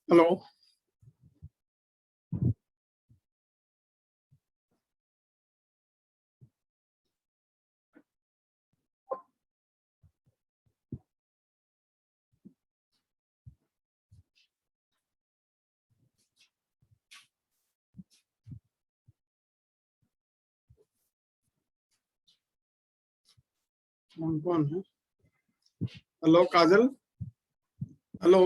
Hello, कौन है? Hello काजल, hello.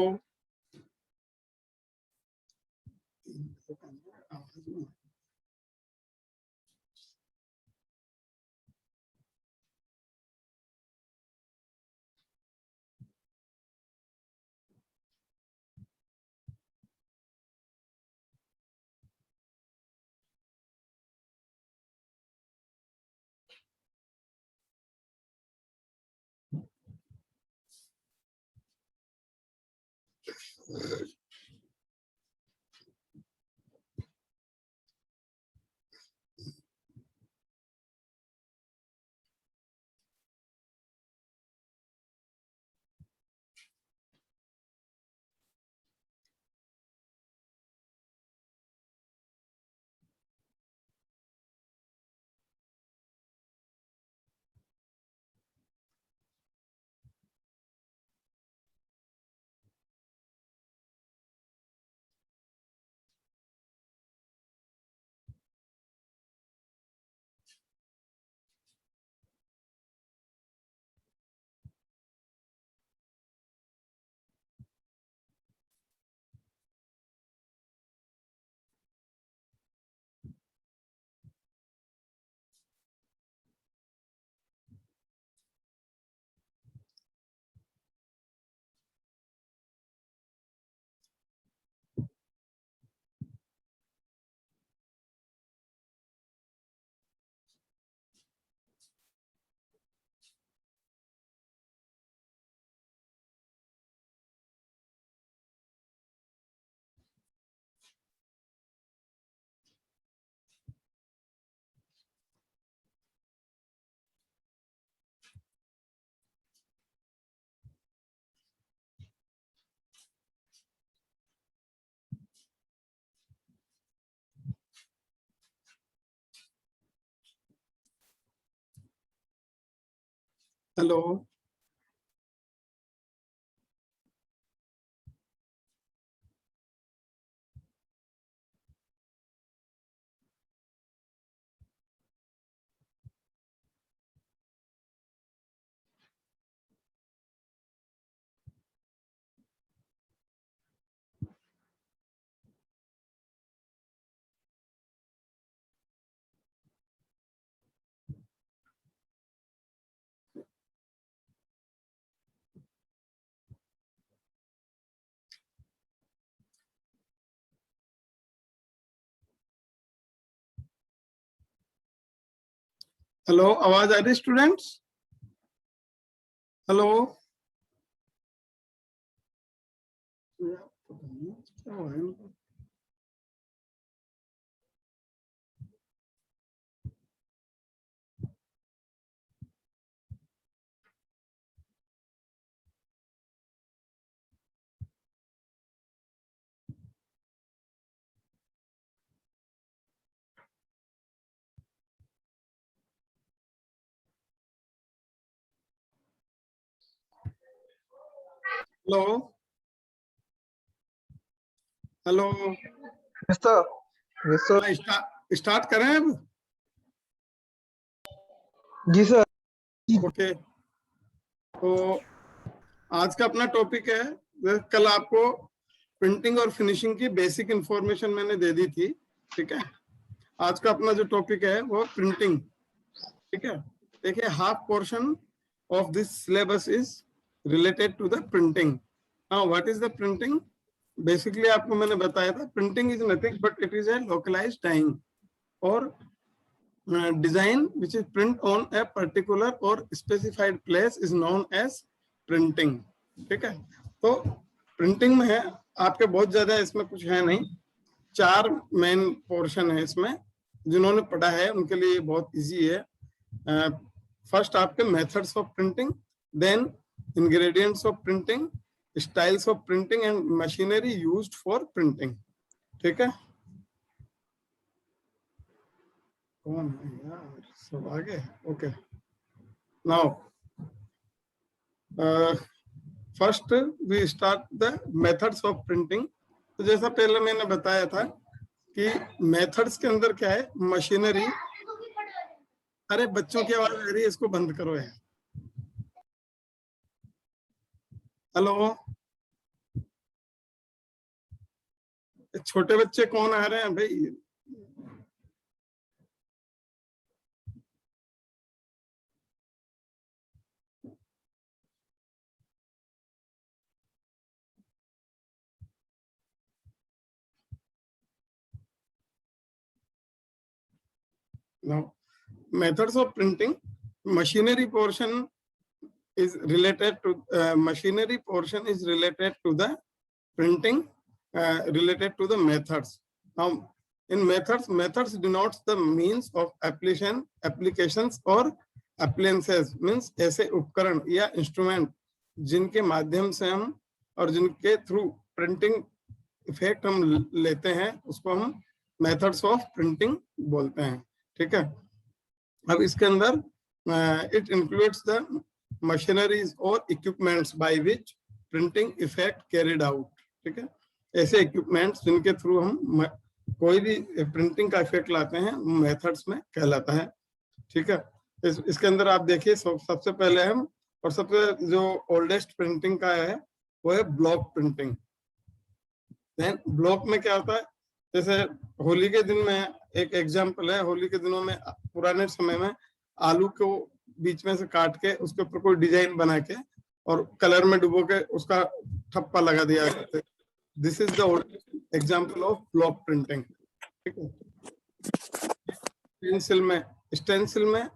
Hello, hello, आवाज आ रही स्टूडेंट्स? हेलो, क्या हो रहा है इनको? Hello, hello. Yes sir, yes sir. Start करें अब? जी सर। ओके, तो आज का अपना टॉपिक है, कल आपको प्रिंटिंग और फिनिशिंग की बेसिक इंफॉर्मेशन मैंने दे दी थी, ठीक है। आज का अपना जो टॉपिक है वो प्रिंटिंग, ठीक है। देखिए, half portion of this syllabus is related to the printing. Now what is the printing? Basically आपको मैंने बताया था, printing is nothing but it is a localised dyeing और design which is print on a particular or specified place is known as printing, ठीक है। तो printing में है आपके बहुत ज्यादा, इसमें कुछ है नहीं, 4 मेन पोर्शन है इसमें। जिन्होंने पढ़ा है उनके लिए बहुत इजी है। फर्स्ट आपके methods of printing, then ingredients of printing, styles of printing and machinery used for printing. ठीक है, कौन है यार, सब आगे। Okay, now first we start the methods of printing. तो जैसा पहले मैंने बताया था कि मेथड्स के अंदर क्या है, मशीनरी। अरे बच्चों की आवाज आ रही है, इसको बंद करो यार। हेलो, छोटे बच्चे कौन आ रहे हैं भाई? Now, methods of printing. Machinery portion is related to machinery portion is related to the printing, related to the methods. Now, in methods denotes the means of applications or appliances, means ऐसे उपकरण या instrument जिनके माध्यम से हम और जिनके through printing effect हम लेते हैं, उसको हम मेथड्स ऑफ प्रिंटिंग बोलते हैं। ठीक है, अब इसके अंदर इट इंक्लूड्स द मशीनरीज और equipments by which printing effect carried out. ठीक है, ऐसे इक्विपमेंट्स जिनके थ्रू हम कोई भी प्रिंटिंग का इफेक्ट लाते हैं मेथड्स में कहलाता है। ठीक है, इसके अंदर आप देखिए सबसे पहले हम, और सबसे जो ओल्डेस्ट प्रिंटिंग का है वो है ब्लॉक प्रिंटिंग। देन ब्लॉक में क्या होता है, जैसे होली के दिन में एक एग्जांपल है, होली के दिनों में पुराने समय में आलू को बीच में से काट के उसके ऊपर कोई डिजाइन बना के और कलर में डुबो के उसका ठप्पा लगा दिया करते। This is the oldest example of block printing. ठीक है, स्टेंसिल में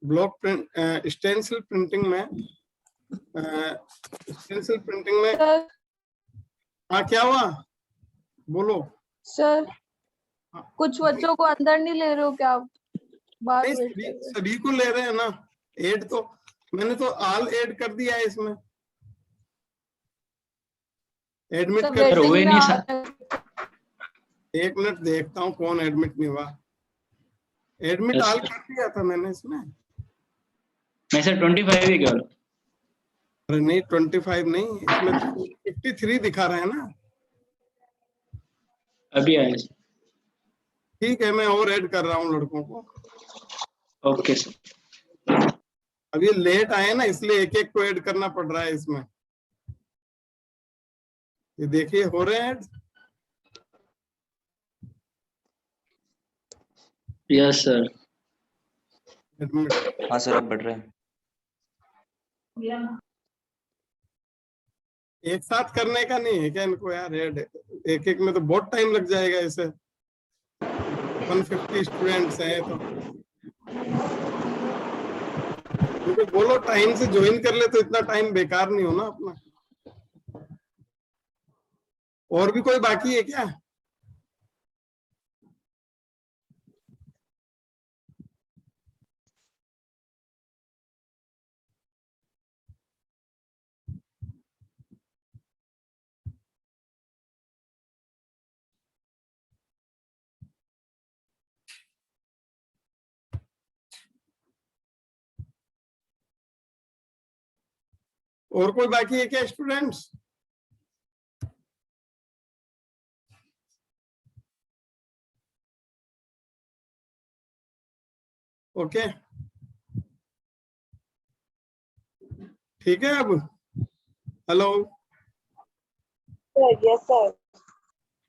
ब्लॉक प्रिंट, स्टेंसिल प्रिंटिंग में हाँ क्या हुआ, बोलो सर। कुछ बच्चों को अंदर नहीं ले रहे हो क्या आप? बाहर सभी को ले रहे हैं ना। ऐड तो मैंने तो ऑल ऐड कर दिया है इसमें, एडमिट कर हुए नहीं सर। एक मिनट देखता हूँ कौन एडमिट नहीं हुआ। एडमिट ऑल कर दिया था मैंने इसमें। मैं सर 25 ही केवल। अरे नहीं 25 नहीं, इसमें 53 दिखा रहे हैं ना। अभी आया। ठीक है, मैं और ऐड कर रहा हूँ लड़कों को। Okay sir. अब ये लेट आए ना, इसलिए एक एक को ऐड करना पड़ रहा है इसमें। ये देखिए हो रहे हैं। Yes sir. हाँ सर, अब बढ़ रहे हैं। एक साथ करने का नहीं है क्या इनको यार ऐड? एक एक में तो बहुत टाइम लग जाएगा। इसे 150 स्टूडेंट्स हैं तो उनको बोलो टाइम से ज्वाइन कर ले, तो इतना टाइम बेकार नहीं होना अपना। और भी कोई बाकी है क्या? और कोई बाकी है क्या स्टूडेंट्स? ओके, ठीक है। अब hello, yes sir.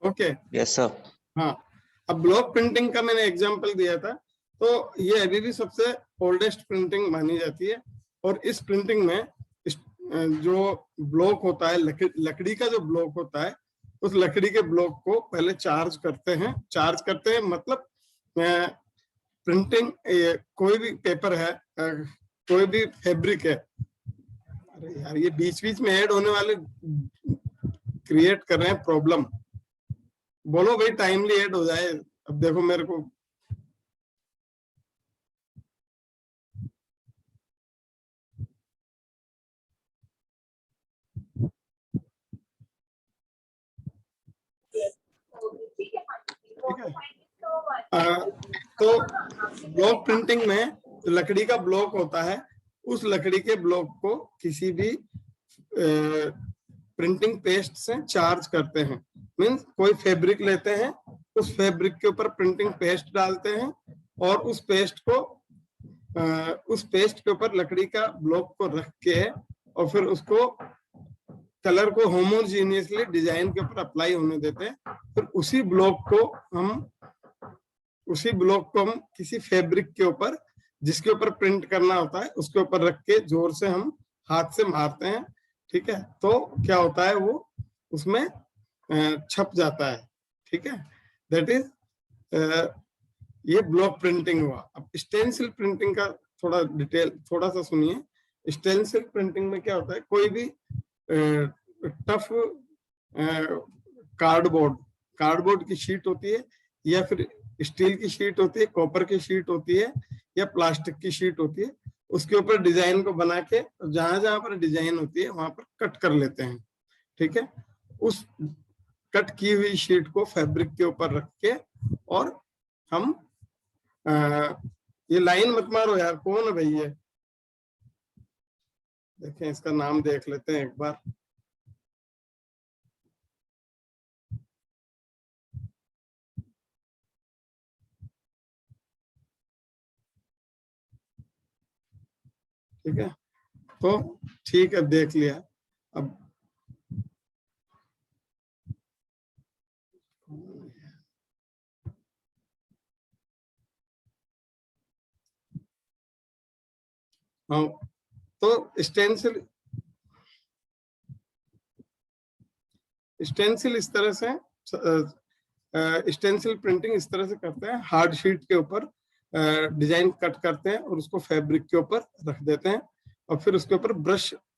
Okay, yes sir. हाँ, अब ब्लॉक प्रिंटिंग का मैंने एग्जांपल दिया था, तो ये अभी भी सबसे ओल्डेस्ट प्रिंटिंग मानी जाती है। और इस प्रिंटिंग में जो ब्लॉक होता है, लकड़ी का जो ब्लॉक होता है, उस लकड़ी के ब्लॉक को पहले चार्ज करते हैं मतलब प्रिंटिंग, कोई भी पेपर है, कोई भी फैब्रिक है, अरे यार ये बीच बीच में ऐड होने वाले क्रिएट कर रहे हैं प्रॉब्लम। बोलो भाई टाइमली ऐड हो जाए। अब देखो मेरे को ठीक है। तो ब्लॉक प्रिंटिंग में लकड़ी का ब्लॉक होता है, उस लकड़ी के ब्लॉक को किसी भी प्रिंटिंग पेस्ट से चार्ज करते हैं। मीन्स कोई फैब्रिक लेते हैं, उस फैब्रिक के ऊपर प्रिंटिंग पेस्ट डालते हैं और उस पेस्ट के ऊपर लकड़ी का ब्लॉक को रख के और फिर उसको कलर को होमोजीनियसली डिजाइन के ऊपर अप्लाई होने देते हैं। फिर उसी ब्लॉक को हम किसी फैब्रिक के ऊपर जिसके ऊपर प्रिंट करना होता है उसके ऊपर रख के जोर से हम हाथ से मारते हैं। ठीक है, तो क्या होता है वो उसमें छप जाता है। ठीक है, दैट इज ये ब्लॉक प्रिंटिंग हुआ। अब स्टेंसिल प्रिंटिंग का थोड़ा डिटेल थोड़ा सा सुनिए। स्टेंसिल प्रिंटिंग में क्या होता है, कोई भी टफ कार्डबोर्ड की शीट होती है या फिर स्टील की शीट होती है, कॉपर की शीट होती है या प्लास्टिक की शीट होती है, उसके ऊपर डिजाइन को बना के जहां जहां पर डिजाइन होती है वहां पर कट कर लेते हैं। ठीक है, उस कट की हुई शीट को फैब्रिक के ऊपर रख के और हम ये लाइन मत मारो यार, कौन है भाई ये? देखें इसका नाम देख लेते हैं एक बार। ठीक है, तो ठीक है देख लिया। अब हाँ, तो स्टेंसिल इस तरह से स्टेंसिल प्रिंटिंग इस तरह से करते हैं, हार्ड शीट के ऊपर डिजाइन कट करते हैं और उसको फैब्रिक के ऊपर रख देते हैं और फिर उसके ऊपर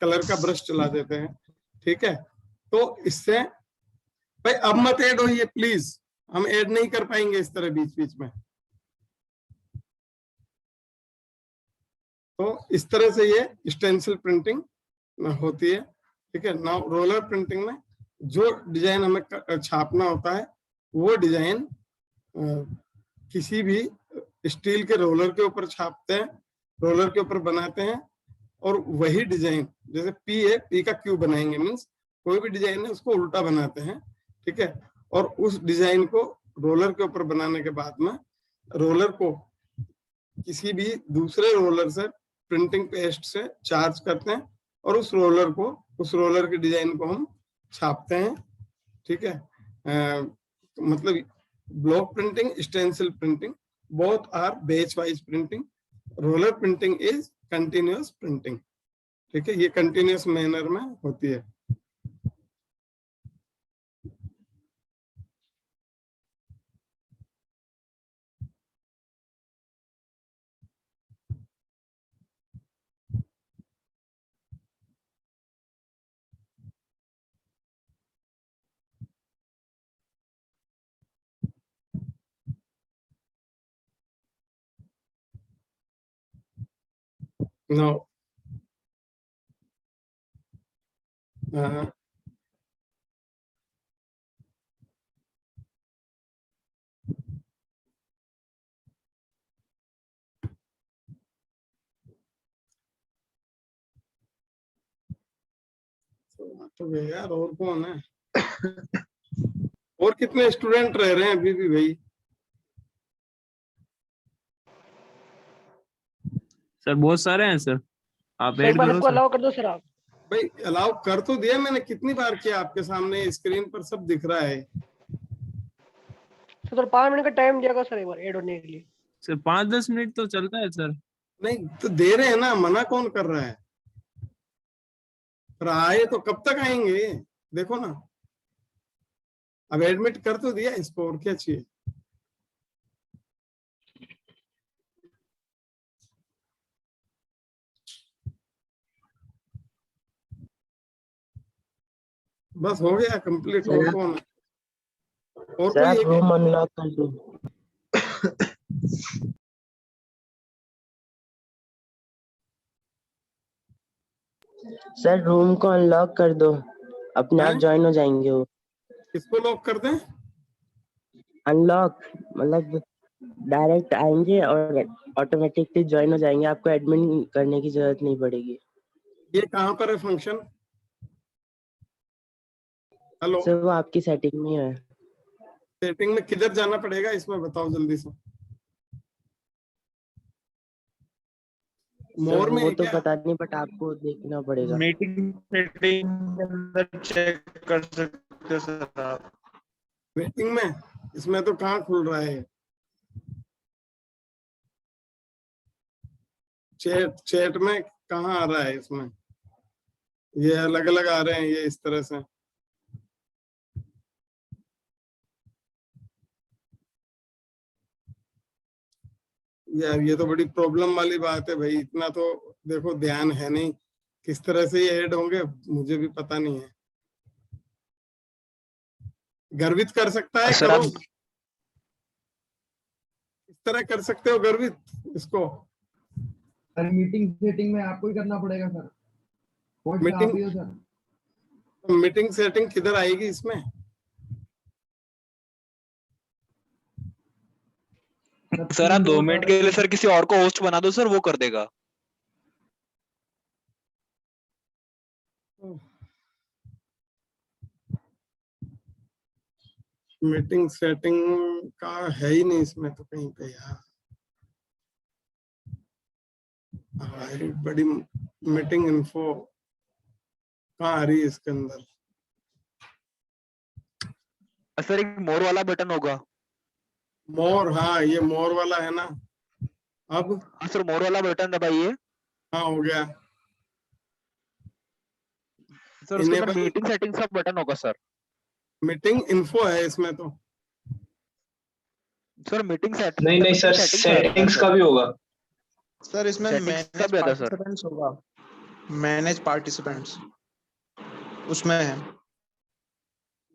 कलर का ब्रश चला देते हैं। ठीक है, तो इससे भाई अब मत ऐड होइए प्लीज, हम ऐड नहीं कर पाएंगे इस तरह बीच बीच में। तो इस तरह से ये स्टेंसिल प्रिंटिंग होती है। ठीक है, नाउ रोलर प्रिंटिंग में जो डिजाइन हमें छापना होता है वो डिजाइन किसी भी स्टील के रोलर के ऊपर छापते हैं, रोलर के ऊपर बनाते हैं और वही डिजाइन जैसे पी है, पी का क्यू बनाएंगे, मीन्स कोई भी डिजाइन है उसको उल्टा बनाते हैं। ठीक है, और उस डिजाइन को रोलर के ऊपर बनाने के बाद में रोलर को किसी भी दूसरे रोलर से प्रिंटिंग पेस्ट से चार्ज करते हैं और उस रोलर के डिजाइन को हम छापते हैं। ठीक है, मतलब block printing, stencil printing both are batch wise printing. Roller printing is continuous printing. ठीक है, ये कंटिन्यूअस मैनर में होती है। Now, तो यार और कौन है? और कितने स्टूडेंट रह रहे हैं अभी भी भाई? सर बहुत सारे हैं सर, आप सर ऐड एक बार करो सबको सर। अलाउ कर दो सर आप। भाई अलाउ कर तो दिया मैंने, कितनी बार किया आपके सामने, स्क्रीन पर सब दिख रहा है। सर 5 मिनट का टाइम दिया सर एक बार ऐड होने के लिए। सर 5-10 मिनट तो चलता है सर। नहीं तो दे रहे हैं ना, मना कौन कर रहा है? पर आए तो कब तक आएंगे? देखो ना, अब एडमिट कर तो दिया इसको, और क्या चाहिए? बस हो गया कंप्लीट। और कौन है? और सर कोई आप एक रूम अनलॉक कर दो। सर रूम को अनलॉक कर दो, अपने आप है? ज्वाइन हो जाएंगे वो। किसको लॉक कर दें? अनलॉक मतलब डायरेक्ट आएंगे और ऑटोमेटिकली ज्वाइन हो जाएंगे, आपको एडमिन करने की जरूरत नहीं पड़ेगी। ये कहाँ पर है फंक्शन? हेलो, सर वो आपकी सेटिंग में है। सेटिंग में किधर जाना पड़ेगा इसमें बताओ जल्दी से। सर मोर में वो है तो क्या? पता नहीं, बट आपको देखना पड़ेगा। मीटिंग सेटिंग के अंदर चेक कर सकते हो सर आप। मीटिंग में? इसमें तो कहाँ खुल रहा है? चैट, चैट में कहाँ आ रहा है इसमें? ये अलग अलग आ रहे हैं ये इस तरह से। यार ये तो बड़ी प्रॉब्लम वाली बात है भाई। इतना तो देखो ध्यान है नहीं, किस तरह से ये ऐड होंगे मुझे भी पता नहीं है। गर्वित कर सकता है? सर करो, आप इस तरह कर सकते हो गर्वित इसको। सर मीटिंग सेटिंग में आपको ही करना पड़ेगा सर। होस्ट आप मीटिंग ही हो सर। मीटिंग सेटिंग किधर आएगी इसमें? सर आप 2 मिनट के लिए सर किसी और को होस्ट बना दो सर, वो कर देगा। मीटिंग सेटिंग का है ही नहीं इसमें तो कहीं पे यार। हमारी बड़ी मीटिंग इन्फो कहाँ आ रही है इसके अंदर? सर एक मोर वाला बटन होगा। मोर, हाँ ये मोर वाला है ना। अब हाँ सर मोर वाला बटन दबाइए। हाँ हो गया। सर उसके अंदर इनेबल मीटिंग सेटिंग्स का बटन होगा सर। मीटिंग इन्फो है इसमें तो। सर मीटिंग सेट नहीं नहीं सर, सेटिंग्स का भी होगा। सर इसमें सेटिंग्स का मैनेज भी आता सर। पार्टिसिपेंट्स होगा, मैनेज पार्टिसिपेंट्स उसमें है।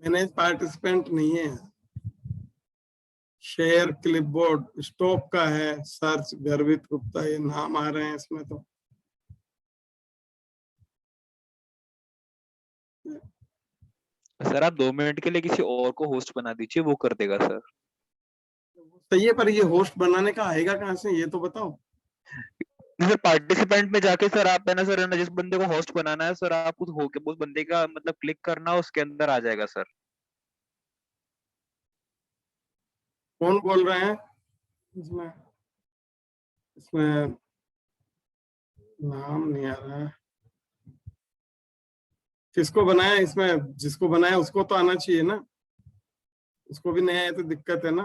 मैनेज पार्टिसिपेंट नहीं है। शेयर क्लिपबोर्ड स्टॉप का है, सर्च गर्वित गुप्ता, ये नाम आ रहे हैं इसमें तो। सर आप 2 मिनट के लिए किसी और को होस्ट बना दीजिए, वो कर देगा सर। सही है, पर ये होस्ट बनाने का आएगा कहाँ से ये तो बताओ। सर पार्टिसिपेंट में जाके सर आप है ना सर, है ना जिस बंदे को होस्ट बनाना है सर, आप उस बंदे का मतलब क्लिक करना, उसके अंदर आ जाएगा सर। कौन बोल रहे हैं इसमें? इसमें नाम नहीं आ रहा है। किसको बनाया इसमें? जिसको बनाया उसको तो आना चाहिए ना, उसको भी नहीं आया तो दिक्कत है ना।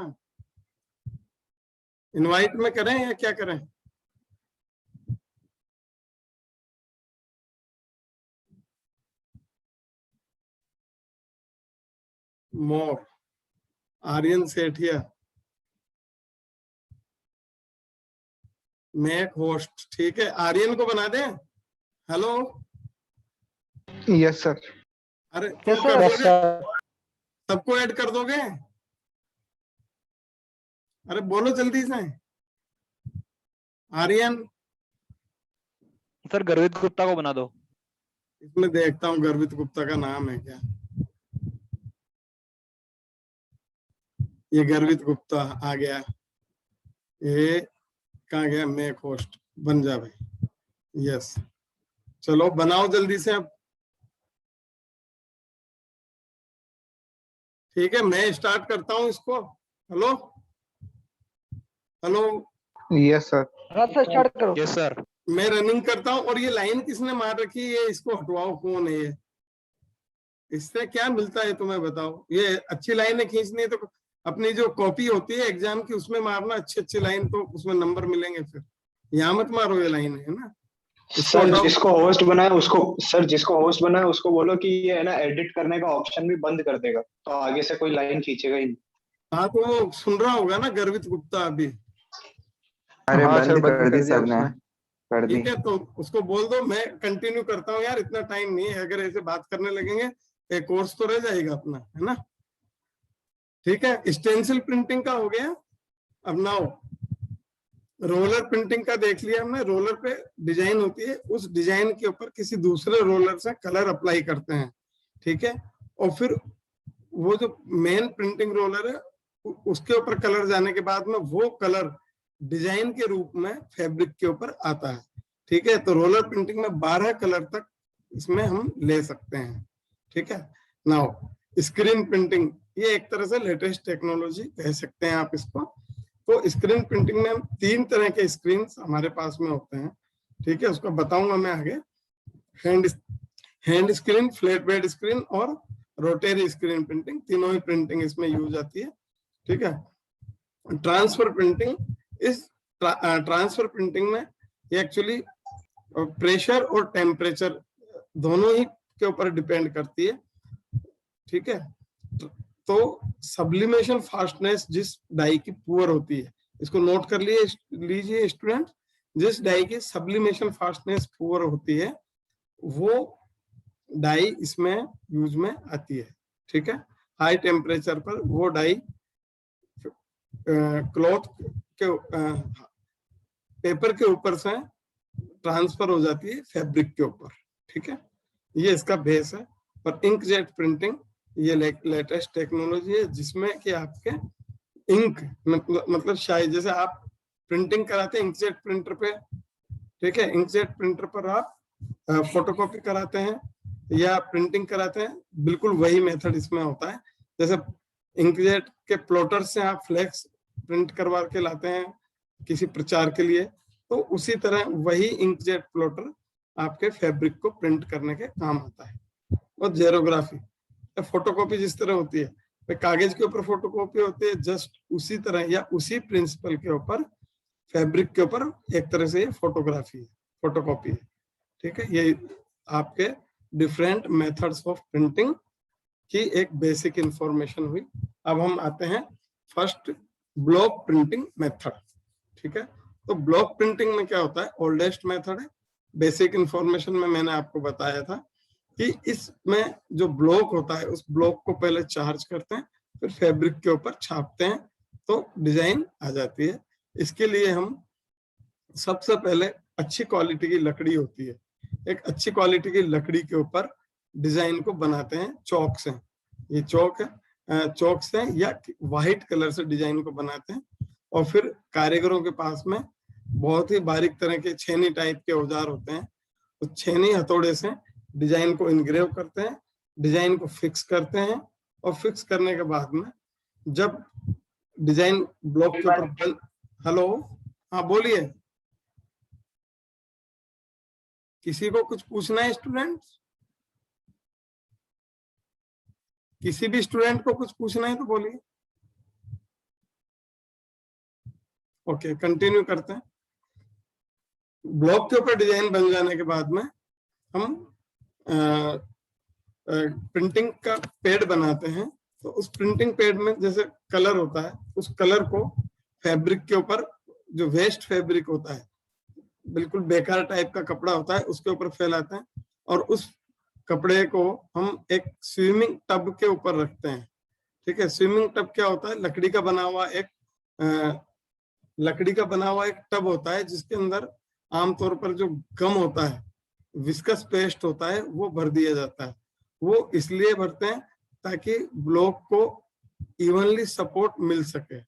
इनवाइट में करें या क्या करें? मोर, आर्यन सेठिया, मेक होस्ट, ठीक है आर्यन को बना दें। Hello, yes sir. अरे Yes, कर sir. यस दोगे? सर। सबको ऐड कर दोगे? अरे बोलो जल्दी से। आर्यन, सर गर्वित गुप्ता को बना दो। इसमें देखता हूँ गर्वित गुप्ता का नाम है क्या। ये गर्वित गुप्ता आ गया। ये कहाँ गया? मेक होस्ट, बन जा भाई। यस, चलो बनाओ जल्दी से अब। ठीक है मैं स्टार्ट करता हूँ इसको। Hello hello, yes sir. हाँ सर स्टार्ट करो। Yes sir. मैं रनिंग करता हूँ। और ये लाइन किसने मार रखी है? इसको हटवाओ, कौन है ये? इससे क्या मिलता है तुम्हें बताओ? ये अच्छी लाइनें खींचनी है तो अपनी जो कॉपी होती है एग्जाम की उसमें मारना, अच्छी अच्छी लाइन, तो उसमें नंबर मिलेंगे। फिर यहाँ मत मारो ये लाइन, है ना। सर जिसको होस्ट बनाया उसको, सर जिसको होस्ट बनाया उसको बोलो कि ये है ना एडिट करने का ऑप्शन भी बंद कर देगा, तो आगे से कोई लाइन खींचेगा ही नहीं। हाँ तो वो सुन रहा होगा ना गर्वित गुप्ता अभी। अरे हाँ, बंद कर दी सर ने, कर दी। ठीक है तो उसको बोल दो मैं कंटिन्यू करता हूँ यार, इतना टाइम नहीं है। अगर ऐसे बात करने लगेंगे एक कोर्स तो रह जाएगा अपना, है ना। ठीक है, स्टेंसिल प्रिंटिंग का हो गया। अब नाउ रोलर प्रिंटिंग का देख लिया हमने। रोलर पे डिजाइन होती है, उस डिजाइन के ऊपर किसी दूसरे रोलर से कलर अप्लाई करते हैं, ठीक है। और फिर वो जो मेन प्रिंटिंग रोलर है उसके ऊपर कलर जाने के बाद में वो कलर डिजाइन के रूप में फैब्रिक के ऊपर आता है, ठीक है। तो रोलर प्रिंटिंग में 12 कलर तक इसमें हम ले सकते हैं, ठीक है। नाउ स्क्रीन प्रिंटिंग, ये एक तरह से लेटेस्ट टेक्नोलॉजी कह सकते हैं आप इसको। तो स्क्रीन प्रिंटिंग में हम 3 तरह के स्क्रीन हमारे पास में होते हैं, ठीक है। उसको बताऊंगा मैं आगे। Hand screen, flat bed screen और रोटरी स्क्रीन प्रिंटिंग, तीनों ही प्रिंटिंग इसमें यूज आती है, ठीक है। ट्रांसफर प्रिंटिंग, इस ट्रांसफर प्रिंटिंग में एक्चुअली प्रेशर और टेम्परेचर दोनों ही के ऊपर डिपेंड करती है, ठीक है। तो सब्लिमेशन फास्टनेस जिस डाई की पुअर होती है, इसको नोट कर लीजिए स्टूडेंट, जिस डाई की सब्लिमेशन फास्टनेस पुअर होती है वो डाई इसमें यूज में आती है, ठीक है। हाई टेम्परेचर पर वो डाई क्लॉथ के पेपर के ऊपर से ट्रांसफर हो जाती है फैब्रिक के ऊपर, ठीक है। ये इसका बेस है। पर इंकजेट प्रिंटिंग ये लेटेस्ट टेक्नोलॉजी है जिसमें कि आपके इंक मतलब शायद जैसे आप प्रिंटिंग कराते हैं इंकजेट प्रिंटर पे, ठीक है। इंकजेट प्रिंटर पर आप फोटोकॉपी कराते हैं या प्रिंटिंग कराते हैं, बिल्कुल वही मेथड इसमें होता है। जैसे इंकजेट के प्लॉटर से आप फ्लेक्स प्रिंट करवा के लाते हैं किसी प्रचार के लिए, तो उसी तरह वही इंकजेट प्लॉटर आपके फैब्रिक को प्रिंट करने के काम आता है। और जेरोग्राफी, फोटोकॉपी जिस तरह होती है कागज के ऊपर फोटोकॉपी होती है, जस्ट उसी तरह या उसी प्रिंसिपल के ऊपर फैब्रिक के ऊपर एक तरह से ये फोटोग्राफी है, फोटोकॉपी है, ठीक है। ये आपके डिफरेंट मेथड्स ऑफ प्रिंटिंग की एक बेसिक इंफॉर्मेशन हुई। अब हम आते हैं फर्स्ट ब्लॉक प्रिंटिंग मेथड, ठीक है। तो ब्लॉक प्रिंटिंग में क्या होता है, ओल्डेस्ट मेथड है। बेसिक इंफॉर्मेशन में मैंने आपको बताया था कि इसमें जो ब्लॉक होता है उस ब्लॉक को पहले चार्ज करते हैं, फिर फैब्रिक के ऊपर छापते हैं तो डिजाइन आ जाती है। इसके लिए हम सबसे पहले अच्छी क्वालिटी की लकड़ी होती है, एक अच्छी क्वालिटी की लकड़ी के ऊपर डिजाइन को बनाते हैं चौक से। ये चौक है, चौक से या व्हाइट कलर से डिजाइन को बनाते हैं। और फिर कारीगरों के पास में बहुत ही बारीक तरह के छेनी टाइप के औजार होते हैं, तो छेनी हथौड़े से डिजाइन को इनग्रेव करते हैं, डिजाइन को फिक्स करते हैं। और फिक्स करने के बाद में जब डिजाइन ब्लॉक के ऊपर हेलो, हाँ बोलिए, किसी को कुछ पूछना है स्टूडेंट? किसी भी स्टूडेंट को कुछ पूछना है तो बोलिए। ओके, कंटिन्यू करते हैं। ब्लॉक के ऊपर डिजाइन बन जाने के बाद में हम प्रिंटिंग का पैड बनाते हैं। तो उस प्रिंटिंग पैड में जैसे कलर होता है, उस कलर को फैब्रिक के ऊपर, जो वेस्ट फैब्रिक होता है, बिल्कुल बेकार टाइप का कपड़ा होता है, उसके ऊपर फैलाते हैं। और उस कपड़े को हम एक स्विमिंग टब के ऊपर रखते हैं, ठीक है। स्विमिंग टब क्या होता है, लकड़ी का बना हुआ एक टब होता है जिसके अंदर आमतौर पर जो गम होता है, विस्कस पेस्ट होता है, वो भर दिया जाता है। वो इसलिए भरते हैं ताकि ब्लॉक को इवनली सपोर्ट मिल सके,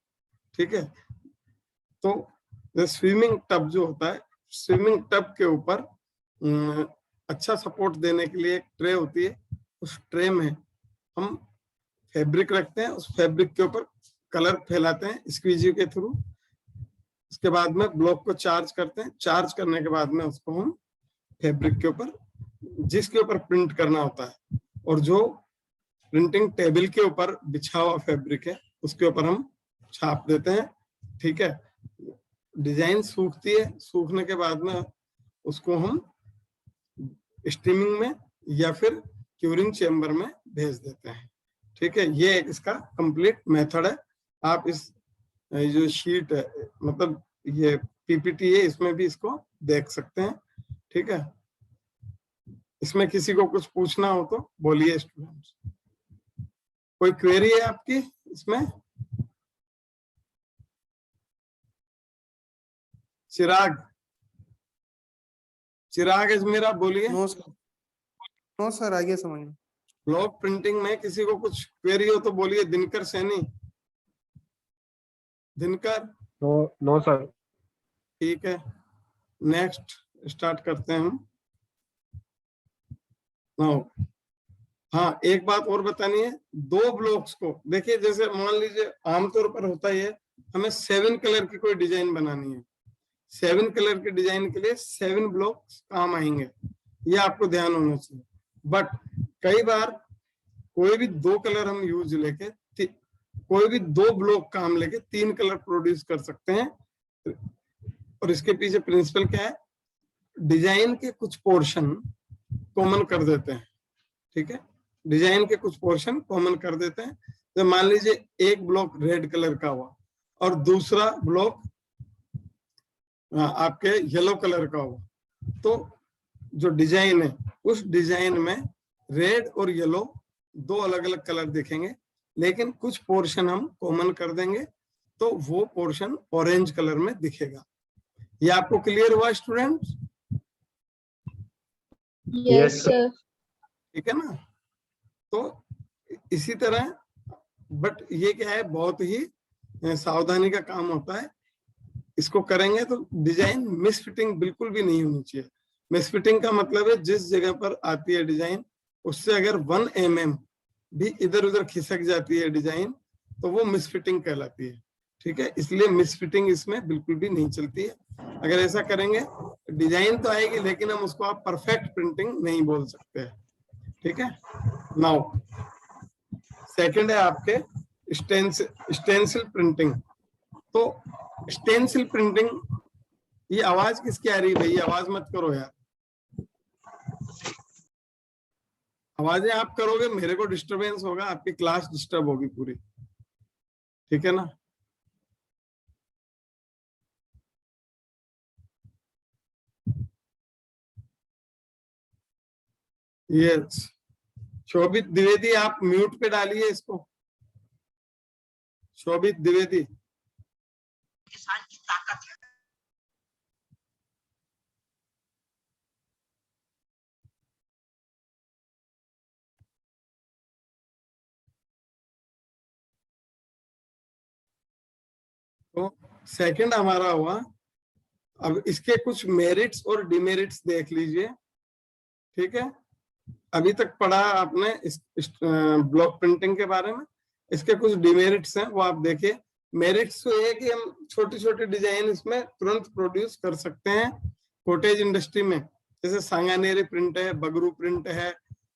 ठीक है। तो स्विमिंग टब जो होता है, स्विमिंग टब के ऊपर अच्छा सपोर्ट देने के लिए एक ट्रे होती है, उस ट्रे में हम फैब्रिक रखते हैं, उस फैब्रिक के ऊपर कलर फैलाते हैं स्क्वीजी के थ्रू। उसके बाद में ब्लॉक को चार्ज करते हैं, चार्ज करने के बाद में उसको हम फैब्रिक के ऊपर, जिसके ऊपर प्रिंट करना होता है, और जो प्रिंटिंग टेबल के ऊपर बिछा हुआ फैब्रिक है उसके ऊपर हम छाप देते हैं, ठीक है। डिजाइन सूखती है, सूखने के बाद में उसको हम स्टीमिंग में या फिर क्यूरिंग चेम्बर में भेज देते हैं, ठीक है। ये इसका कंप्लीट मेथड है। आप इस जो शीट है, मतलब ये पीपीटी है, इसमें भी इसको देख सकते हैं, ठीक है। इसमें किसी को कुछ पूछना हो तो बोलिए स्टूडेंट्स। कोई क्वेरी है आपकी इसमें? चिराग, चिराग मेरा बोलिए। नो सर, नो सर, आगे समझ में। ब्लॉक प्रिंटिंग में किसी को कुछ क्वेरी हो तो बोलिए। दिनकर सैनी, दिनकर? No sir. ठीक है, नेक्स्ट स्टार्ट करते हैं हम। हाँ, एक बात और बतानी है, दो ब्लॉक्स को देखिए, जैसे मान लीजिए आमतौर पर होता है, हमें 7 कलर की कोई डिजाइन बनानी है। 7 कलर के डिजाइन के लिए 7 ब्लॉक्स काम आएंगे, ये आपको ध्यान होना चाहिए। बट कई बार कोई भी 2 कलर हम यूज लेके, कोई भी 2 ब्लॉक काम लेके 3 कलर प्रोड्यूस कर सकते हैं। और इसके पीछे प्रिंसिपल क्या है, डिजाइन के कुछ पोर्शन कॉमन कर देते हैं। ठीक है, डिजाइन के कुछ पोर्शन कॉमन कर देते हैं। तो मान लीजिए एक ब्लॉक रेड कलर का हुआ और दूसरा ब्लॉक आपके येलो कलर का हुआ, तो जो डिजाइन है उस डिजाइन में रेड और येलो 2 अलग अलग कलर दिखेंगे, लेकिन कुछ पोर्शन हम कॉमन कर देंगे तो वो पोर्शन ऑरेंज कलर में दिखेगा। ये आपको क्लियर हुआ स्टूडेंट्स? Yes sir. ठीक है ना? तो इसी तरह, बट ये क्या है, बहुत ही सावधानी का काम होता है। इसको करेंगे तो डिजाइन मिसफिटिंग बिल्कुल भी नहीं होनी चाहिए। मिसफिटिंग का मतलब है जिस जगह पर आती है डिजाइन, उससे अगर 1 mm भी इधर उधर खिसक जाती है डिजाइन, तो वो मिसफिटिंग कहलाती है। ठीक है, इसलिए मिसफिटिंग इसमें बिल्कुल भी नहीं चलती है। अगर ऐसा करेंगे डिजाइन तो आएगी, लेकिन हम उसको आप परफेक्ट प्रिंटिंग नहीं बोल सकते हैं। ठीक है, नाउ सेकंड है आपके स्टेंसिल प्रिंटिंग। तो स्टेंसिल प्रिंटिंग, ये आवाज किसकी आ रही है भाई? आवाज मत करो यार, आवाजें आप करोगे मेरे को डिस्टरबेंस होगा, आपकी क्लास डिस्टर्ब होगी पूरी। ठीक है ना? ये शोभित द्विवेदी, आप म्यूट पे डालिए इसको। शोभित द्विवेदी, किसान की ताकत है। तो सेकंड हमारा हुआ। अब इसके कुछ मेरिट्स और डिमेरिट्स देख लीजिए। ठीक है, अभी तक पढ़ा आपने इस ब्लॉक प्रिंटिंग के बारे में। इसके कुछ डिमेरिट्स हैं, वो आप देखिए। मेरिट्स तो ये कि हम छोटी छोटी डिजाइन इसमें तुरंत प्रोड्यूस कर सकते हैं। कॉटेज इंडस्ट्री में जैसे सांगानेरी प्रिंट है, बगरू प्रिंट है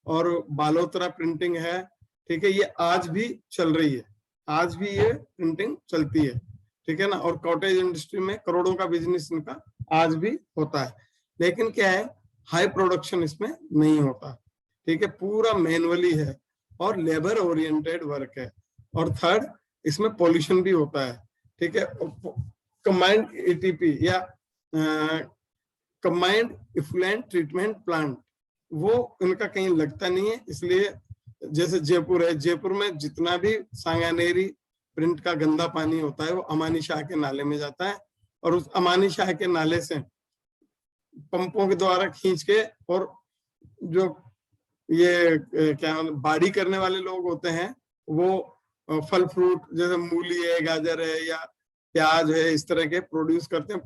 और बालोतरा प्रिंटिंग है। ठीक है, ये आज भी चल रही है, आज भी ये प्रिंटिंग चलती है। ठीक है ना? और कॉटेज इंडस्ट्री में करोड़ों का बिजनेस इनका आज भी होता है। लेकिन क्या है, हाई प्रोडक्शन इसमें नहीं होता। ठीक है, पूरा मैनुअली है और लेबर ओरिएंटेड वर्क है। और थर्ड, इसमें पॉल्यूशन भी होता है। ठीक है, कंबाइंड एटीपी या कंबाइंड इफ्लुएंट ट्रीटमेंट प्लांट, वो इनका कहीं लगता नहीं है। इसलिए जैसे जयपुर है, जयपुर में जितना भी सांगानेरी प्रिंट का गंदा पानी होता है वो अमानी शाह के नाले में जाता है, और उस अमानी शाह के नाले से पंपों के द्वारा खींच के, और जो ये क्या बाड़ी करने वाले लोग होते हैं वो फल फ्रूट जैसे मूली है, गाजर है या प्याज है, इस तरह के प्रोड्यूस करते हैं।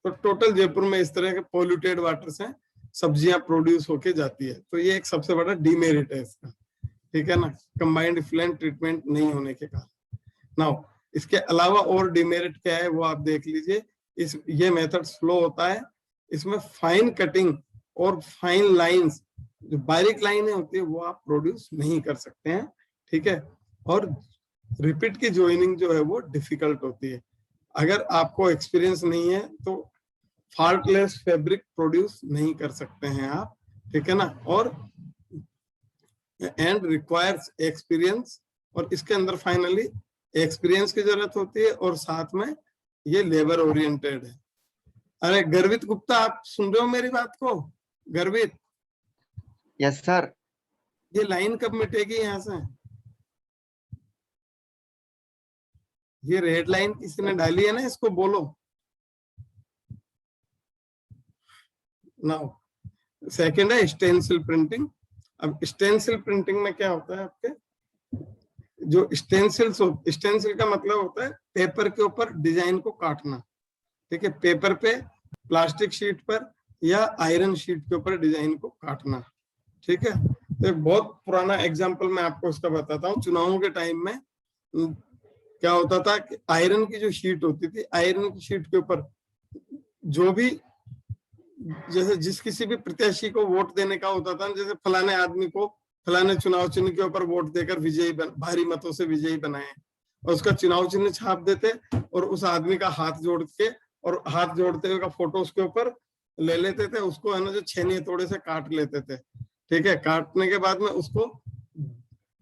तो टोटल जयपुर में इस तरह के पोल्यूटेड वाटर से सब्जियां प्रोड्यूस होके जाती है। तो ये एक सबसे बड़ा डीमेरिट है इसका। ठीक है ना? कंबाइंड इफ्लुएंट ट्रीटमेंट नहीं होने के कारण। नाउ इसके अलावा और डीमेरिट क्या है वो आप देख लीजिए। ये मेथड स्लो होता है, इसमें फाइन कटिंग और फाइन लाइंस, जो बारीक लाइनें होती है वो आप प्रोड्यूस नहीं कर सकते हैं। ठीक है, और रिपीट की ज्वाइनिंग जो है वो डिफिकल्ट होती है। अगर आपको एक्सपीरियंस नहीं है तो फॉल्टलेस फैब्रिक प्रोड्यूस नहीं कर सकते हैं आप। ठीक है ना? और एंड रिक्वायर्स एक्सपीरियंस, और इसके अंदर फाइनली एक्सपीरियंस की जरूरत होती है, और साथ में ये लेबर ओरिएंटेड है। अरे गर्वित गुप्ता, आप सुन रहे हो मेरी बात को? गर्वित, यस सर। ये लाइन कब मिटेगी यहाँ से? ये रेड लाइन किसी ने डाली है ना, इसको बोलो। नाउ सेकंड है स्टेंसिल प्रिंटिंग। अब स्टेंसिल प्रिंटिंग में क्या होता है आपके, जो स्टेंसिल का मतलब होता है पेपर के ऊपर डिजाइन को काटना, ठीक है, पेपर पे, प्लास्टिक शीट पर या आयरन शीट के ऊपर डिजाइन को काटना, ठीक है। तो एक बहुत पुराना एग्जांपल मैं आपको इसका बताता हूँ। चुनावों के टाइम में क्या होता था कि आयरन की जो शीट होती थी, आयरन की शीट के ऊपर जो भी, जैसे जिस किसी भी प्रत्याशी को वोट देने का होता था, जैसे फलाने आदमी को फलाने चुनाव चिन्ह के ऊपर वोट देकर भारी मतों से विजयी बनाए, और उसका चुनाव चिन्ह छाप देते और उस आदमी का हाथ जोड़ के, और हाथ जोड़ते हुए का फोटो उसके ऊपर ले लेते थे, उसको है ना जो छेनी हथौड़े से काट लेते थे, ठीक है। काटने के बाद में उसको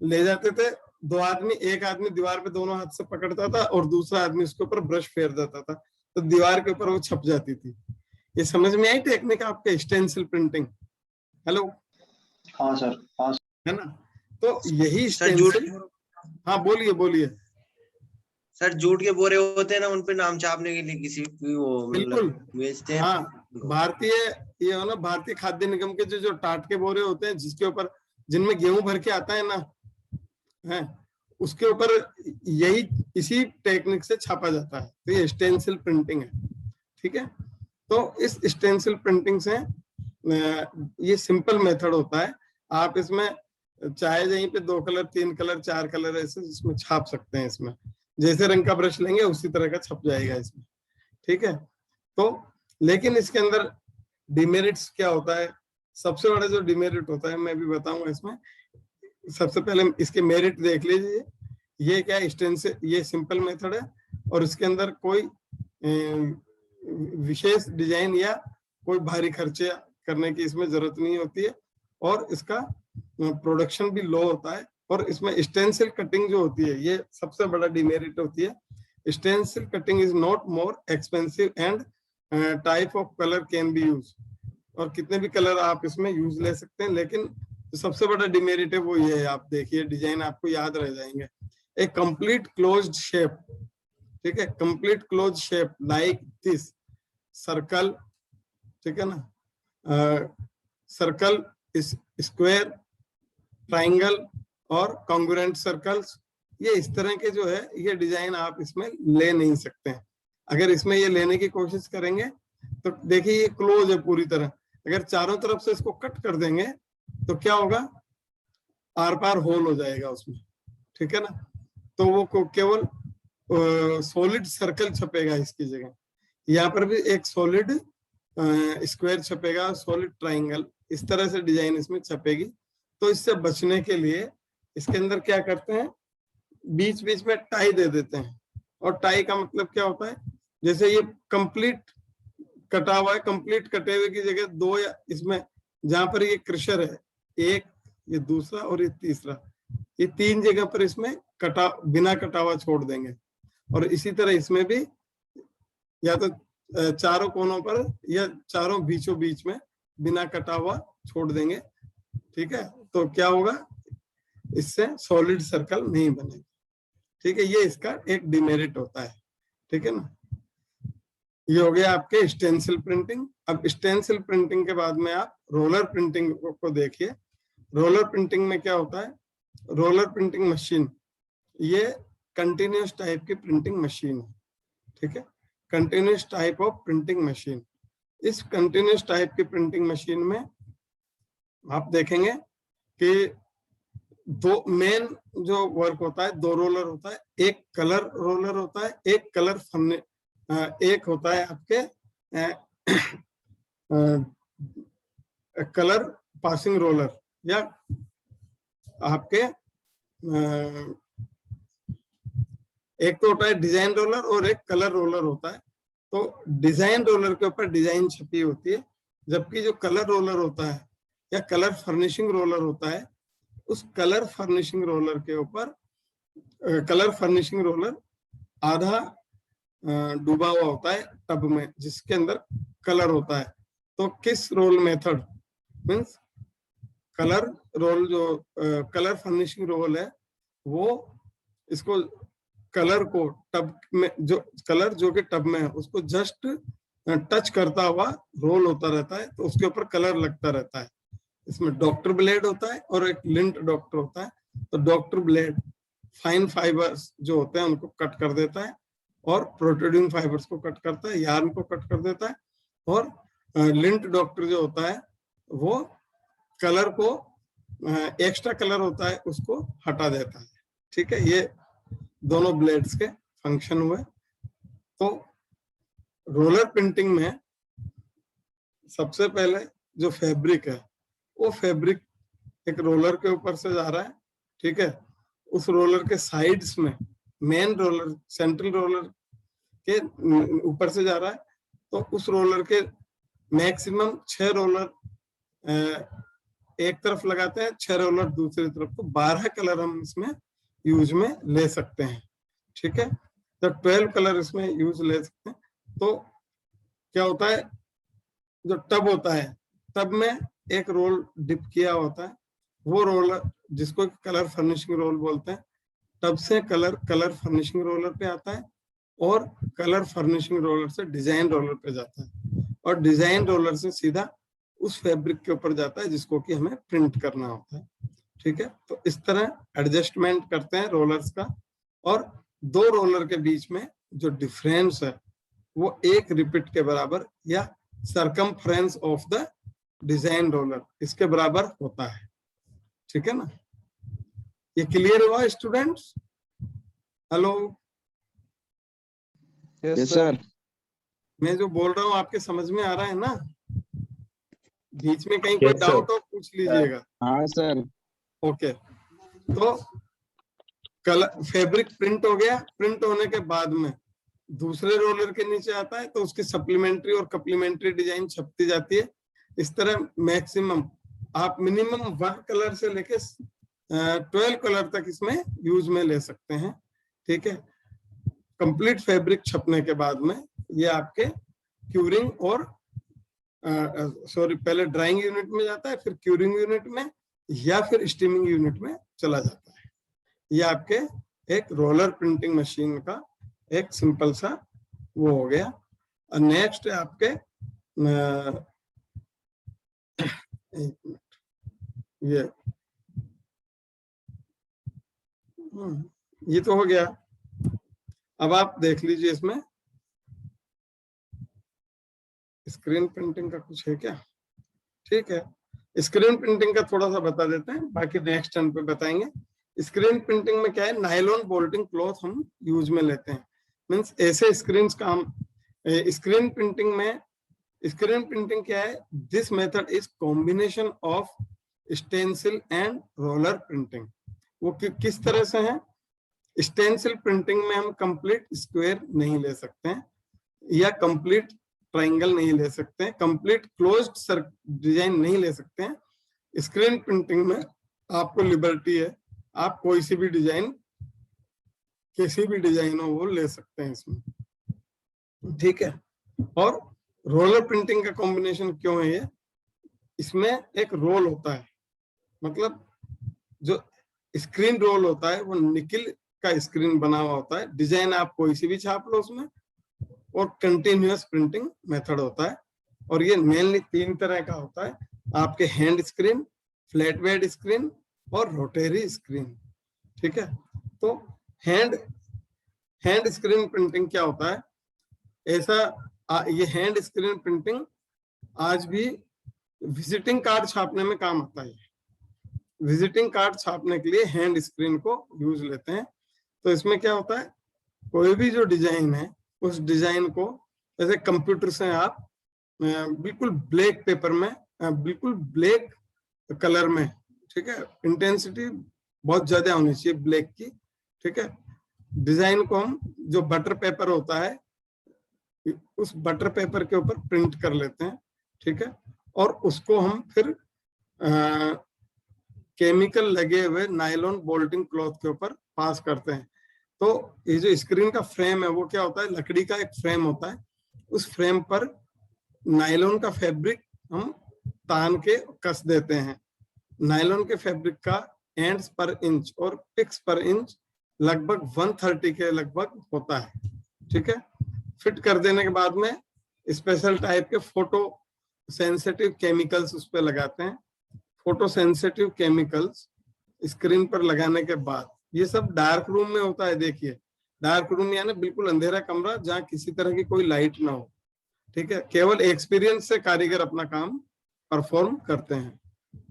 ले जाते थे, दो आदमी, एक आदमी दीवार पे दोनों हाथ से पकड़ता था और दूसरा आदमी उसके ऊपर ब्रश फेर देता था, तो दीवार के ऊपर वो छप जाती थी। ये समझ में आई टेक्निक आपके स्टेंसिल प्रिंटिंग? हेलो? हाँ सर, हाँ है ना, तो यही सर जूट, स्टेंसिल। हाँ बोलिए बोलिए। सर जूट के बोरे होते हैं ना, उनपे नाम छापने के लिए किसी भी वो बिल्कुल मतलब बेचते हैं। हाँ, भारतीय, ये हो ना, भारतीय खाद्य निगम के जो टाट के बोरे होते हैं, जिसके ऊपर, जिनमें गेहूं भर के आता है ना, है, उसके ऊपर यही इसी टेक्निक से छापा जाता है। तो ये स्टेंसिल प्रिंटिंग है, ठीक है। तो इस स्टेंसिल प्रिंटिंग से ये सिंपल मेथड होता है। आप इसमें चाहे यहीं पे 2 कलर, 3 कलर, 4 कलर ऐसे इसमें छाप सकते हैं। इसमें जैसे रंग का ब्रश लेंगे उसी तरह का छप जाएगा इसमें, ठीक है। तो लेकिन इसके अंदर डिमेरिट्स क्या होता है? सबसे बड़ा जो डिमेरिट होता है मैं भी बताऊंगा इसमें। सबसे पहले इसके मेरिट देख लीजिए। ये क्या है, स्टेंसिल, ये सिंपल मेथड है और इसके अंदर कोई विशेष डिजाइन या कोई भारी खर्चे करने की इसमें जरूरत नहीं होती है, और इसका प्रोडक्शन भी लो होता है। और इसमें स्टेंसिल कटिंग जो होती है, ये सबसे बड़ा डिमेरिट होती है। Stencil cutting is not more expensive and type of colour can be use, और कितने भी कलर आप इसमें यूज ले सकते हैं। लेकिन तो सबसे बड़ा डिमेरिट है वो ये है, आप देखिए डिजाइन आपको याद रह जाएंगे। ए कंप्लीट क्लोज्ड शेप, ठीक है, complete close shape like this circle, ठीक है ना, सर्कल, स्क्वायर, ट्राइंगल और कॉन्ग्रुएंट सर्कल्स, ये इस तरह के जो है ये डिजाइन आप इसमें ले नहीं सकते हैं। अगर इसमें ये लेने की कोशिश करेंगे तो देखिए ये क्लोज है पूरी तरह, अगर चारों तरफ से इसको कट कर देंगे तो क्या होगा, आर पार होल हो जाएगा उसमें, ठीक है ना। तो वो केवल सॉलिड सर्कल छपेगा इसकी जगह। यहाँ पर भी एक सॉलिड स्क्वायर छपेगा, सॉलिड ट्राइंगल, इस तरह से डिजाइन इसमें छपेगी। तो इससे बचने के लिए इसके अंदर क्या करते हैं, बीच बीच में टाई दे देते हैं। और टाई का मतलब क्या होता है, जैसे ये कंप्लीट कटा हुआ है, कंप्लीट कटे हुए की जगह 2 या इसमें जहां पर ये क्रशर है, एक, ये दूसरा और ये तीसरा, ये 3 जगह पर इसमें कटा, बिना कटा हुआ छोड़ देंगे। और इसी तरह इसमें भी या तो चारों कोनों पर या चारों बीचों बीच में बिना कटा हुआ छोड़ देंगे, ठीक है। तो क्या होगा, इससे सॉलिड सर्कल नहीं बनेगा, ठीक है। ये इसका एक डिमेरिट होता है, ठीक है ना। ये हो गया आपके स्टेंसिल प्रिंटिंग। अब स्टेंसिल प्रिंटिंग के बाद में आप रोलर प्रिंटिंग को देखिए। रोलर प्रिंटिंग में क्या होता है, रोलर प्रिंटिंग मशीन ये कंटिन्यूस टाइप की प्रिंटिंग मशीन है, ठीक है, continuous type of printing machine. इस कंटिन्यूस टाइप की प्रिंटिंग मशीन में आप देखेंगे कि 2 मेन जो वर्क होता है, 2 रोलर होता है, एक कलर रोलर होता है, एक कलर फर्ने, एक होता है आपके कलर पासिंग रोलर, या आपके एक तो होता है डिजाइन रोलर और एक कलर रोलर होता है। तो डिजाइन रोलर के ऊपर डिजाइन छपी होती है, जबकि जो कलर रोलर होता है या कलर फर्निशिंग रोलर होता है, उस कलर फर्निशिंग रोलर के ऊपर कलर फर्निशिंग रोलर आधा डूबा हुआ होता है टब में, जिसके अंदर कलर होता है। तो किस roll method means colour roll जो कलर फर्निशिंग रोल है वो इसको कलर को टब में जो कलर जो कि टब में है उसको जस्ट टच करता हुआ रोल होता रहता है, तो उसके ऊपर कलर लगता रहता है। इसमें डॉक्टर ब्लेड होता है और एक लिंट डॉक्टर होता है। तो डॉक्टर ब्लेड फाइन फाइबर्स जो होते हैं उनको कट कर देता है और प्रोट्रूडिंग फाइबर्स को कट करता है, यार्न को कट कर देता है, और लिंट डॉक्टर जो होता है वो कलर को एक्स्ट्रा कलर होता है उसको हटा देता है। ठीक है, ये दोनों ब्लेड्स के फंक्शन हुए। तो रोलर प्रिंटिंग में सबसे पहले जो फैब्रिक है वो फैब्रिक एक रोलर के ऊपर से जा रहा है। ठीक है, उस रोलर के साइड्स में मेन रोलर सेंट्रल रोलर के ऊपर से जा रहा है। तो उस रोलर के मैक्सिमम 6 रोलर एक तरफ लगाते हैं, 6 रोलर दूसरी तरफ, तो 12 कलर हम इसमें यूज में ले सकते हैं। ठीक है, तो 12 कलर इसमें यूज ले सकते हैं। तो क्या होता है, जो टब होता है टब में एक रोल डिप किया होता है, वो रोलर जिसको कलर फर्निशिंग रोल बोलते हैं, टब से कलर फर्निशिंग रोलर पे आता है और कलर फर्निशिंग रोलर से डिजाइन रोलर पे जाता है और डिजाइन रोलर से सीधा उस फैब्रिक के ऊपर जाता है जिसको कि हमें प्रिंट करना होता है। ठीक है, तो इस तरह एडजस्टमेंट करते हैं रोलर्स का। और 2 रोलर के बीच में जो डिफरेंस है वो 1 रिपीट के बराबर या circumference of the design roller इसके बराबर होता है। ठीक है ना, ये क्लियर हुआ स्टूडेंट्स? Hello, yes sir. मैं जो बोल रहा हूँ आपके समझ में आ रहा है ना? बीच में कहीं कोई डाउट हो पूछ लीजिएगा। हाँ सर। ओके, तो कलर फैब्रिक प्रिंट हो गया, प्रिंट होने के बाद में दूसरे रोलर के नीचे आता है तो उसकी सप्लीमेंट्री और कप्लीमेंट्री डिजाइन छपती जाती है। इस तरह मैक्सिमम आप मिनिमम 1 कलर से लेके 12 कलर तक इसमें यूज में ले सकते हैं। ठीक है, कंप्लीट फैब्रिक छपने के बाद में ये आपके क्यूरिंग और पहले ड्राइंग यूनिट में जाता है, फिर क्यूरिंग यूनिट में या फिर स्टीमिंग यूनिट में चला जाता है। ये आपके एक रोलर प्रिंटिंग मशीन का एक सिंपल सा वो हो गया। और नेक्स्ट है आपके ये तो हो गया। अब आप देख लीजिए इसमें स्क्रीन प्रिंटिंग का कुछ है क्या? ठीक है, स्क्रीन प्रिंटिंग का थोड़ा सा बता देते हैं, बाकी नेक्स्ट टर्न पे बताएंगे। स्क्रीन प्रिंटिंग में क्या है, नायलॉन बोल्टिंग क्लॉथ हम यूज में लेते हैं। मीन्स ऐसे स्क्रीन का हम स्क्रीन प्रिंटिंग में, स्क्रीन प्रिंटिंग क्या है, this method is combination of stencil and roller printing. वो किस तरह से है, स्टेंसिल प्रिंटिंग में हम कंप्लीट स्क्वायर नहीं ले सकते हैं या कंप्लीट ट्रायंगल नहीं ले सकते हैं, कंप्लीट क्लोज्ड डिजाइन नहीं ले सकते हैं। स्क्रीन प्रिंटिंग में आपको लिबर्टी है, आप कोई सी भी डिजाइन, किसी भी डिजाइन हो वो ले सकते हैं इसमें। ठीक है, और रोलर प्रिंटिंग का कॉम्बिनेशन क्यों है ये, इसमें एक रोल होता है, मतलब जो स्क्रीन रोल होता है वो निकिल का स्क्रीन बना हुआ होता है, डिजाइन आप कोई सी भी छाप लो उसमें, और कंटिन्यूअस प्रिंटिंग मेथड होता है। और ये मेनली 3 तरह का होता है, आपके hand screen, flat bed screen और रोटरी स्क्रीन। ठीक है, तो हैंड स्क्रीन प्रिंटिंग क्या होता है, ऐसा ये हैंड स्क्रीन प्रिंटिंग आज भी विजिटिंग कार्ड छापने में काम आता है। विजिटिंग कार्ड छापने के लिए हैंड स्क्रीन को यूज लेते हैं। तो इसमें क्या होता है, कोई भी जो डिजाइन है उस डिजाइन को जैसे कंप्यूटर से आप बिल्कुल ब्लैक पेपर में, बिल्कुल ब्लैक कलर में, ठीक है, इंटेंसिटी बहुत ज्यादा होनी चाहिए ब्लैक की। ठीक है, डिजाइन को हम जो बटर पेपर होता है उस बटर पेपर के ऊपर प्रिंट कर लेते हैं। ठीक है, और उसको हम फिर केमिकल लगे हुए नायलॉन बोल्टिंग क्लॉथ के ऊपर पास करते हैं। तो ये जो स्क्रीन का फ्रेम है वो क्या होता है, लकड़ी का एक फ्रेम होता है, उस फ्रेम पर नायलॉन का फैब्रिक हम तान के कस देते हैं। नायलॉन के फैब्रिक का एंड्स पर इंच और पिक्स पर इंच लगभग 130 के लगभग होता है। ठीक है, फिट कर देने के बाद में स्पेशल टाइप के फोटो सेंसिटिव केमिकल्स उस पर लगाते हैं। फोटो सेंसिटिव केमिकल्स स्क्रीन पर लगाने के बाद, ये सब डार्क रूम में होता है। देखिए, डार्क रूम यानी बिल्कुल अंधेरा कमरा जहाँ किसी तरह की कोई लाइट ना हो। ठीक है, केवल एक्सपीरियंस से कारीगर अपना काम परफॉर्म करते हैं।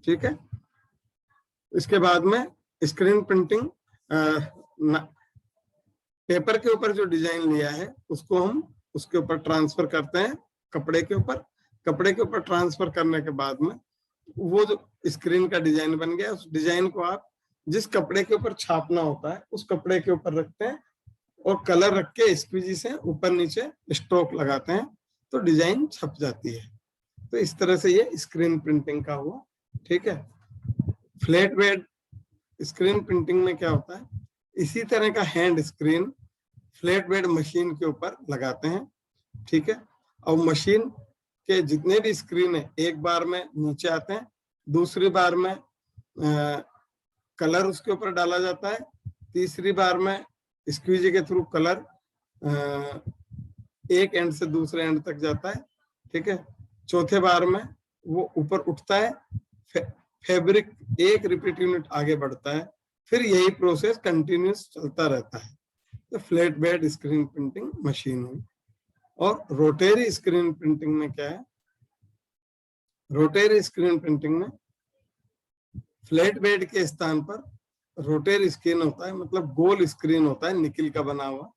ठीक है, इसके बाद में स्क्रीन प्रिंटिंग, पेपर के ऊपर जो डिजाइन लिया है उसको हम उसके ऊपर ट्रांसफर करते हैं कपड़े के ऊपर। कपड़े के ऊपर ट्रांसफर करने के बाद में वो जो स्क्रीन का डिजाइन बन गया, उस डिजाइन को आप जिस कपड़े के ऊपर छापना होता है उस कपड़े के ऊपर रखते हैं और कलर रख के स्क्वीजी से ऊपर नीचे स्ट्रोक लगाते हैं तो डिजाइन छप जाती है। तो इस तरह से ये स्क्रीन प्रिंटिंग का हुआ। ठीक है, फ्लैट बेड स्क्रीन प्रिंटिंग में क्या होता है, इसी तरह का hand screen flat bed machine के ऊपर लगाते हैं। ठीक है, और मशीन के जितने भी स्क्रीन है एक बार में नीचे आते हैं, दूसरी बार में कलर उसके ऊपर डाला जाता है, तीसरी बार में स्क्वीजी के थ्रू कलर एक एंड से दूसरे एंड तक जाता है। ठीक है, चौथे बार में वो ऊपर उठता है, फैब्रिक एक रिपीट यूनिट आगे बढ़ता है, फिर यही प्रोसेस कंटिन्यूस चलता रहता है। तो flat bed screen printing machine हुई। और रोटेरी स्क्रीन प्रिंटिंग में क्या है, रोटेरी स्क्रीन प्रिंटिंग में फ्लैट बेड के स्थान पर रोटेरी स्क्रीन होता है, मतलब गोल स्क्रीन होता है निकिल का बना हुआ।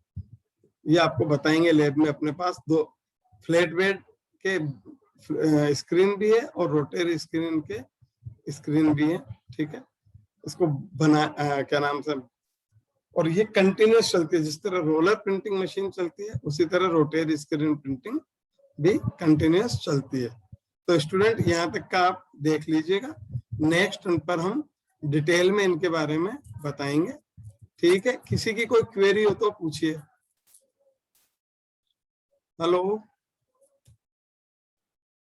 ये आपको बताएंगे लैब में। अपने पास दो फ्लैट बेड के स्क्रीन भी है और रोटेरी स्क्रीन के स्क्रीन भी है। ठीक है, इसको बना क्या नाम से, और ये कंटिन्यूस चलती है। जिस तरह रोलर प्रिंटिंग मशीन चलती है उसी तरह रोटेरी स्क्रीन प्रिंटिंग भी कंटिन्यूस चलती है। तो स्टूडेंट यहाँ तक का आप देख लीजिएगा, नेक्स्ट पर हम डिटेल में इनके बारे में बताएंगे। ठीक है, किसी की कोई क्वेरी हो तो पूछिए। हेलो,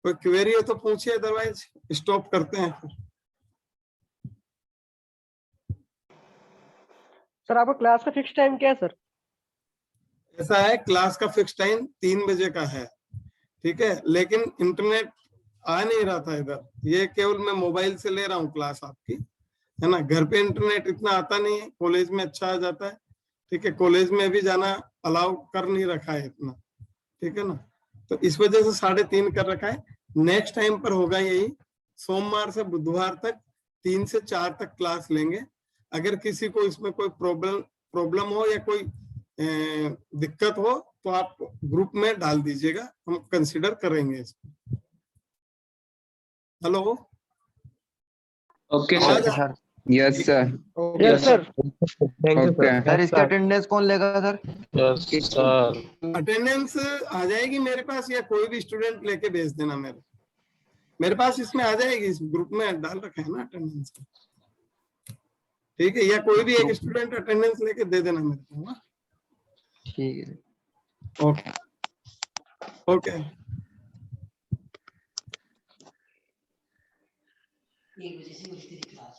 कोई क्वेरी हो तो पूछिए, अदरवाइज स्टॉप करते हैं फिर। सर आपका क्लास का फिक्स टाइम क्या है सर? ऐसा है, क्लास का फिक्स टाइम 3 बजे का है। ठीक है, लेकिन इंटरनेट आ नहीं रहा था इधर, ये केवल मैं मोबाइल से ले रहा हूँ क्लास आपकी, है ना। घर पे इंटरनेट इतना आता नहीं है, कॉलेज में अच्छा आ जाता है। ठीक है, कॉलेज में भी जाना अलाउ कर नहीं रखा है इतना। ठीक है ना, तो इस वजह से 3:30 कर रखा है। नेक्स्ट टाइम पर होगा यही, सोमवार से बुधवार तक 3 से 4 तक क्लास लेंगे। अगर किसी को इसमें कोई प्रॉब्लम हो या कोई दिक्कत हो तो आप ग्रुप में डाल दीजिएगा, हम कंसीडर करेंगे इसको। Hello, okay sir. Yes sir. Yes sir. Thank you sir. Sir इसकी अटेंडेंस कौन लेगा सर? अटेंडेंस आ जाएगी मेरे पास, या कोई भी स्टूडेंट लेके भेज देना मेरे पास इसमें आ जाएगी, इस ग्रुप में डाल रखा है ना अटेंडेंस। ठीक है, या कोई भी एक स्टूडेंट अटेंडेंस लेके दे देना मेरे को। ठीक है, ओके ओके। एक बजे से मुश्किल क्लास